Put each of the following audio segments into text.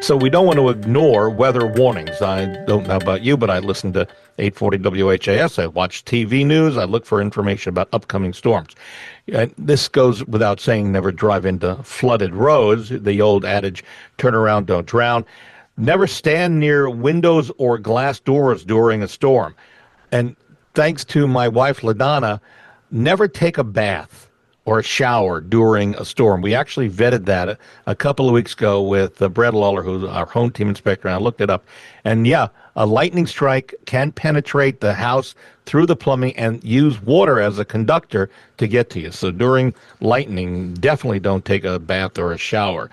So we don't want to ignore weather warnings. I don't know about you, but I listen to 840 WHAS. I watch TV news. I look for information about upcoming storms. This goes without saying, never drive into flooded roads. The old adage, turn around, don't drown. Never stand near windows or glass doors during a storm. And thanks to my wife, LaDonna, never take a bath or a shower during a storm. We actually vetted that a couple of weeks ago with Brad Lawler, who's our home team inspector, and I looked it up. And yeah, a lightning strike can penetrate the house through the plumbing and use water as a conductor to get to you. So during lightning, definitely don't take a bath or a shower.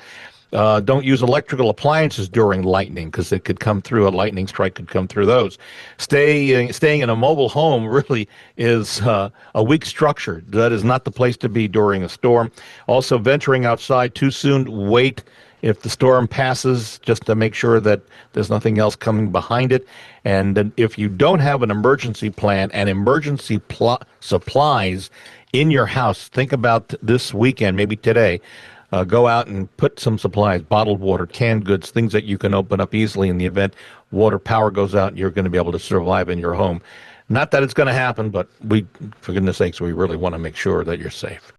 Don't use electrical appliances during lightning because it could come through. A lightning strike could come through those. Staying in a mobile home really is a weak structure. That is not the place to be during a storm. Also, venturing outside too soon, wait if the storm passes just to make sure that there's nothing else coming behind it. And then if you don't have an emergency plan and emergency supplies in your house, think about this weekend, maybe today. Go out and put some supplies, bottled water, canned goods, things that you can open up easily in the event water power goes out and you're going to be able to survive in your home. Not that it's going to happen, but for goodness sakes, we really want to make sure that you're safe.